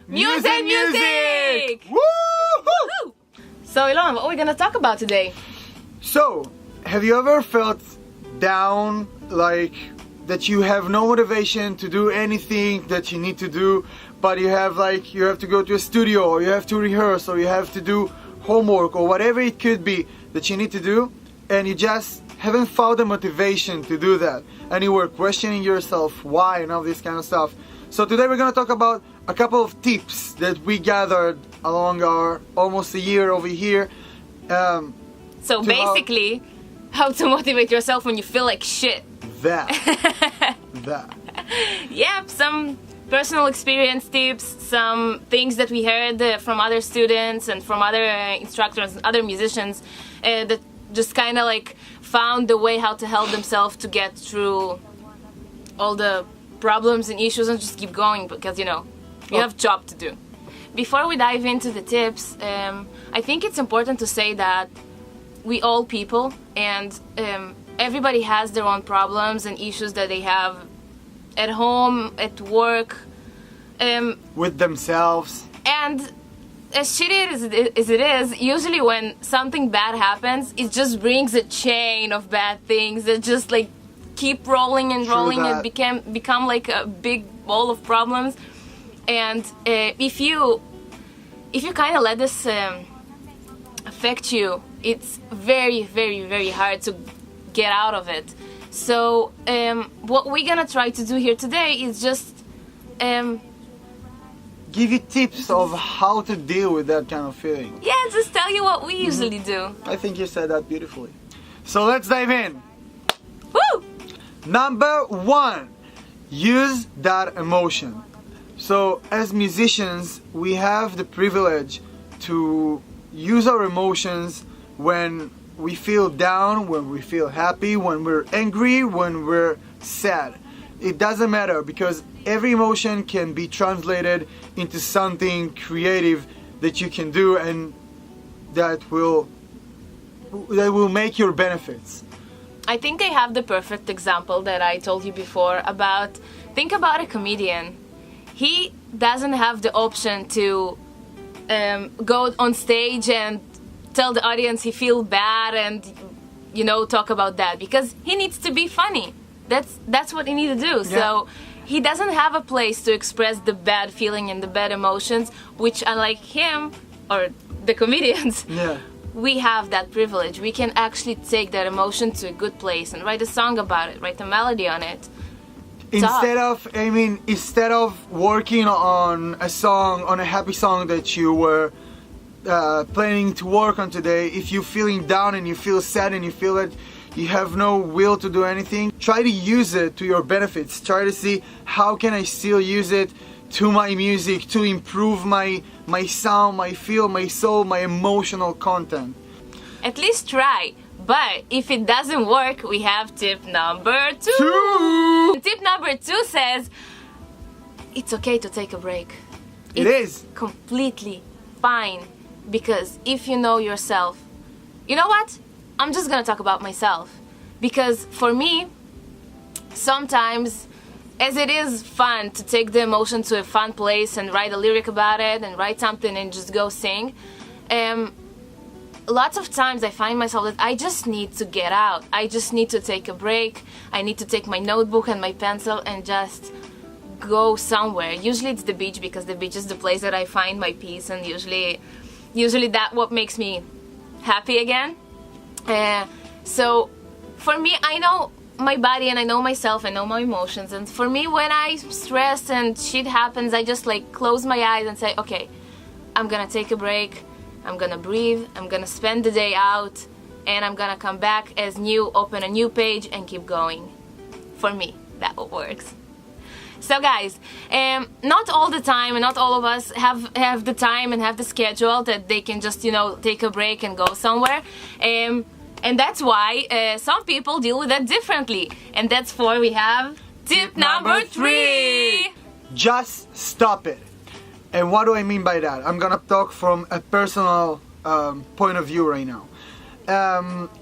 Muzzandmusic! Woo! So Eilon, what are we gonna talk about today? So, have you ever felt down, like that you have no motivation to do anything that you need to do, but you have to go to a studio, or you have to rehearse, or you have to do homework, or whatever it could be that you need to do, and you just haven't found the motivation to do that, and you were questioning yourself why and all this kind of stuff. So today we're going to talk about a couple of tips that we gathered along our almost a year over here. So basically, how to motivate yourself when you feel like shit. That. Yep, some personal experience tips, some things that we heard from other students and from other instructors and other musicians that just kind of like found the way how to help themselves to get through all the problems and issues and just keep going, because you have job to do. Before we dive into the tips, I think it's important to say that we all people, and everybody has their own problems and issues that they have at home, at work, with themselves. And as shitty as it is, usually when something bad happens, it just brings a chain of bad things that just like keep rolling and rolling and become like a big ball of problems. And if you kind of let this affect you, it's very, very, very hard to get out of it. So what we're gonna try to do here today is just give you tips of how to deal with that kind of feeling. Yeah, just tell you what we usually do. I think you said that beautifully. So let's dive in. Woo! Number 1, use that emotion. So as musicians, we have the privilege to use our emotions when we feel down, when we feel happy, when we're angry, when we're sad. It doesn't matter, because every emotion can be translated into something creative that you can do, and that will make your benefits. I think I have the perfect example that I told you before about, think about a comedian. He doesn't have the option to go on stage and tell the audience he feels bad and talk about that, because he needs to be funny. That's what he needs to do. Yeah. So he doesn't have a place to express the bad feeling and the bad emotions, which unlike him or the comedians, we have that privilege. We can actually take that emotion to a good place and write a song about it, write a melody on it. Instead of working on a song, on a happy song that you were planning to work on today, if you're feeling down and you feel sad and you feel that you have no will to do anything, try to use it to your benefits. Try to see how can I still use it to my music, to improve my sound, my feel, my soul, my emotional content. At least try. But if it doesn't work, we have tip number 2. Tip number 2 says it's okay to take a break. It's completely fine, because if you know yourself, you know what? I'm just gonna talk about myself, because for me, sometimes, as it is fun to take the emotion to a fun place and write a lyric about it and write something and just go sing, lots of times I find myself that I just need to get out. I just need to take a break. I need to take my notebook and my pencil and just go somewhere. Usually it's the beach, because the beach is the place that I find my peace, and usually that what makes me happy again. So for me, I know my body and I know myself, I know my emotions, and for me, when I stress and shit happens, I just like close my eyes and say, okay, I'm gonna take a break, I'm gonna breathe, I'm gonna spend the day out, and I'm gonna come back as new, open a new page and keep going. For me, that works. So guys, not all the time and not all of us have the time and have the schedule that they can just take a break and go somewhere, and that's why some people deal with that differently, and that's why we have tip number 3. Just stop it. And what do I mean by that? I'm gonna talk from a personal point of view right now.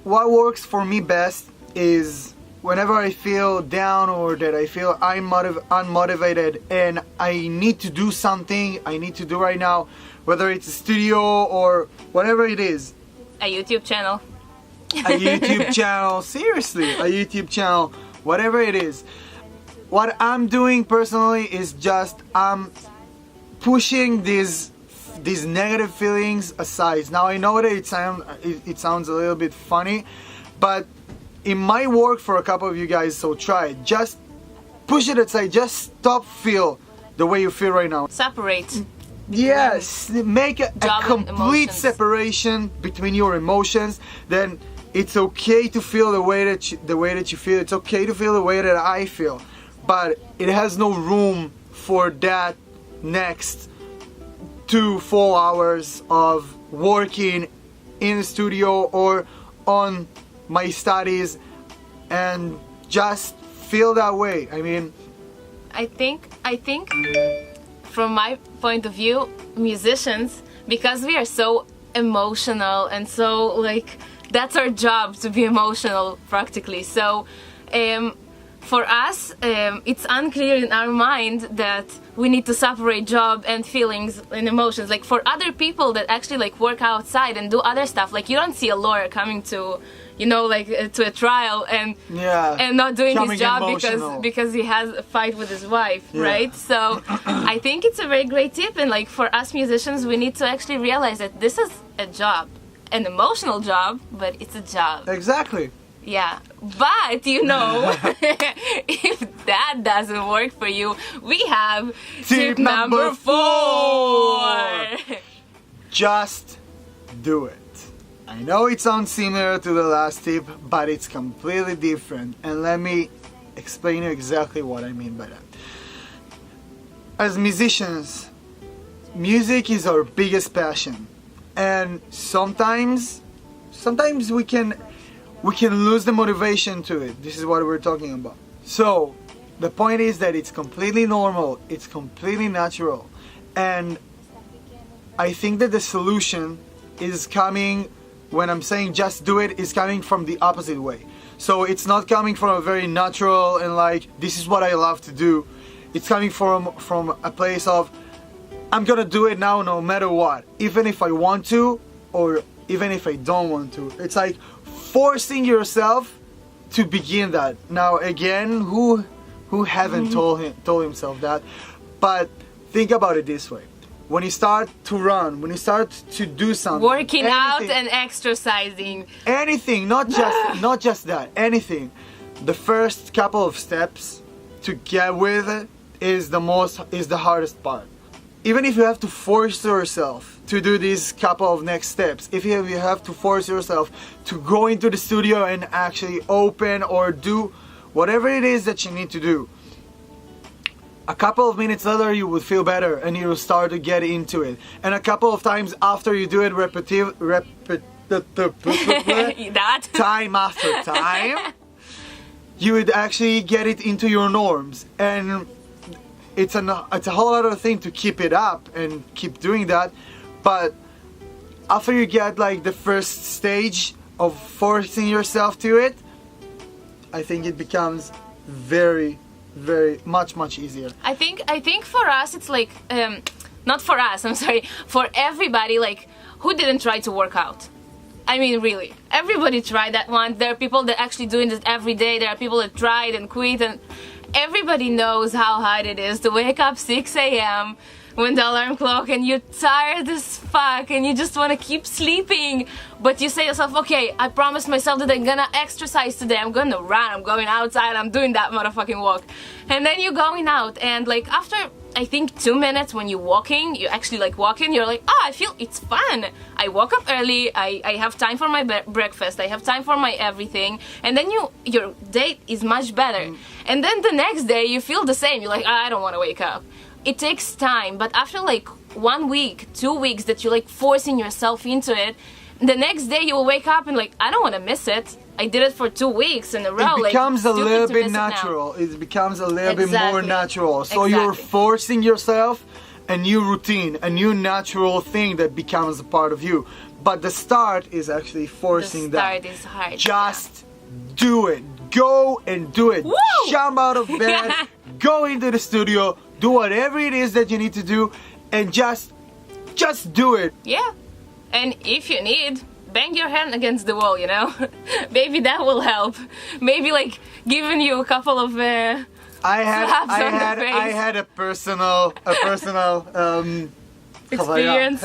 What works for me best is whenever I feel down or that I feel I'm unmotivated and I need to do something I need to do right now, whether it's a studio or whatever it is. A YouTube channel. A YouTube channel, seriously, a YouTube channel, whatever it is. What I'm doing personally is just I'm pushing these negative feelings aside. Now I know that it sounds a little bit funny, but it might work for a couple of you guys, so try it. Just push it aside, just stop feel the way you feel right now. Separate. Yes, make a complete emotions. separation between your emotions. Then it's okay to feel the way that you feel. It's okay to feel the way that I feel, but it has no room for that next 2-4 hours of working in the studio or on my studies and just feel that way. I mean, I think from my point of view, musicians, because we are so emotional and so like that's our job, to be emotional practically. So for us, it's unclear in our mind that we need to separate job and feelings and emotions. Like for other people that actually like work outside and do other stuff, like you don't see a lawyer coming to, you know, like to a trial and not doing his job because he has a fight with his wife, right? So I think it's a very great tip, and like for us musicians, we need to actually realize that this is a job, an emotional job, but it's a job. exactly. Yeah, but you know, if that doesn't work for you, we have tip number 4. Just do it. I know it sounds similar to the last tip, but it's completely different. And let me explain you exactly what I mean by that. As musicians, music is our biggest passion. And sometimes we can lose the motivation to it. This is what we're talking about. So the point is that it's completely normal, it's completely natural, and I think that the solution is coming, when I'm saying just do it, is coming from the opposite way. So it's not coming from a very natural and like this is what I love to do. It's coming from a place of I'm gonna do it now no matter what, even if I want to or even if I don't want to. It's like forcing yourself to begin that. Now again, who haven't told himself that? But think about it this way. When you start to run, when you start to do something, working out and exercising, anything, not just that, anything, the first couple of steps to get with it is the hardest part. Even if you have to force yourself to do these couple of next steps, if you have to force yourself to go into the studio and actually open or do whatever it is that you need to do, a couple of minutes later you will feel better and you will start to get into it. And a couple of times after you do it time after time, you would actually get it into your norms. And it's a whole other thing to keep it up and keep doing that, but after you get like the first stage of forcing yourself to it, I think it becomes very much easier. I think for us it's like not for us, I'm sorry, for everybody, like who didn't try to work out? I mean, really, everybody tried that one. There are people that actually doing this every day. There are people that tried and quit, and everybody knows how hard it is to wake up 6 a.m. when the alarm clock and you're tired as fuck and you just want to keep sleeping, but you say to yourself, okay, I promised myself that I'm gonna exercise today, I'm gonna run, I'm going outside, I'm doing that motherfucking walk. And then you're going out, and like after I think 2 minutes when you're walking, you actually like walking, you're like, I feel it's fun. I woke up early, I have time for my breakfast, I have time for my everything, and then your day is much better. And then the next day you feel the same, you're like, I don't want to wake up. It takes time, but after like 1 week, 2 weeks that you're like forcing yourself into it, the next day you will wake up and like, I don't want to miss it. I did it for 2 weeks in a row. It becomes a little bit natural. It becomes a little bit more natural. So you're forcing yourself a new routine, a new natural thing that becomes a part of you. But the start is actually forcing that. The start is hard. Just do it. go and do it. Woo! Jump out of bed, go into the studio, do whatever it is that you need to do, and just do it. Yeah. And if you need, bang your hand against the wall, you know? Maybe that will help. Maybe like giving you a couple of I had a personal experience.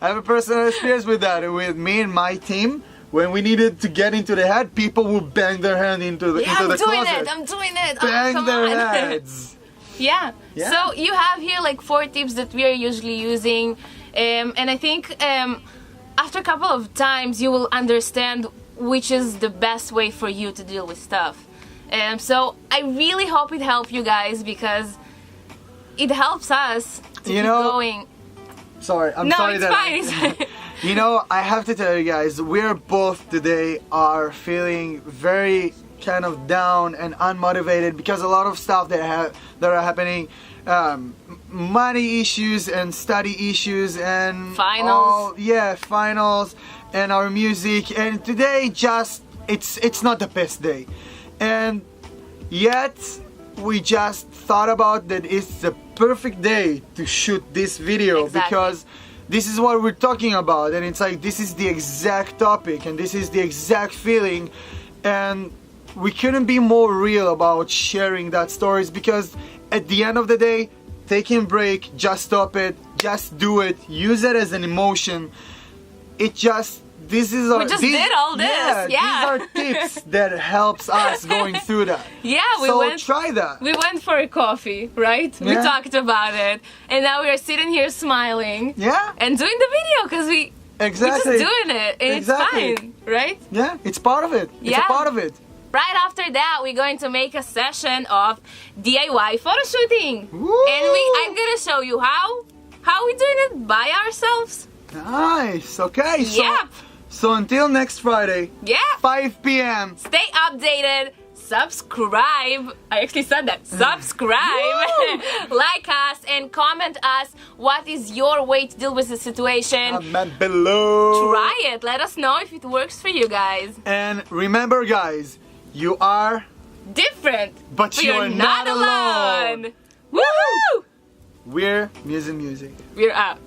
I have a personal experience with that. With me and my team, when we needed to get into the head, people would bang their hand into the closet. I'm doing it. Bang come their on. heads. Yeah. Yeah. So you have here like 4 tips that we are usually using, and I think after a couple of times you will understand which is the best way for you to deal with stuff. So I really hope it helped you guys, because it helps us to keep going. Sorry, I'm No, sorry it's that fine. It's fine. You know, I have to tell you guys, we're both today are feeling very kind of down and unmotivated because a lot of stuff that are happening, money issues and study issues and Finals. finals and our music, and today just it's not the best day, and yet we just thought about that it's the perfect day to shoot this video. Exactly. Because this is what we're talking about, and it's like this is the exact topic and this is the exact feeling, and we couldn't be more real about sharing that stories, because at the end of the day, taking a break, just stop it, just do it, use it as an emotion. It just, this is our, We just did all this, yeah. These are tips that helps us going through that. Yeah, So try that. We went for a coffee, right? We Yeah. talked about it, and now we are sitting here smiling. Yeah. And doing the video because we're Exactly. just doing it, and Exactly. it's fine, right? Yeah, it's part of it. It's Yeah. a part of it. Right after that, we're going to make a session of DIY photo shooting, Woo! and I'm gonna show you how we're doing it by ourselves. Nice. Okay. Yep. So until next Friday, Yeah. 5 p.m. Stay updated. Subscribe. I actually said that. Subscribe. Like us and comment us what is your way to deal with the situation. Comment below. Try it. Let us know if it works for you guys. And remember, guys, you are, Different. but you are not alone. Woohoo! We're Muzzandmusic. We're out.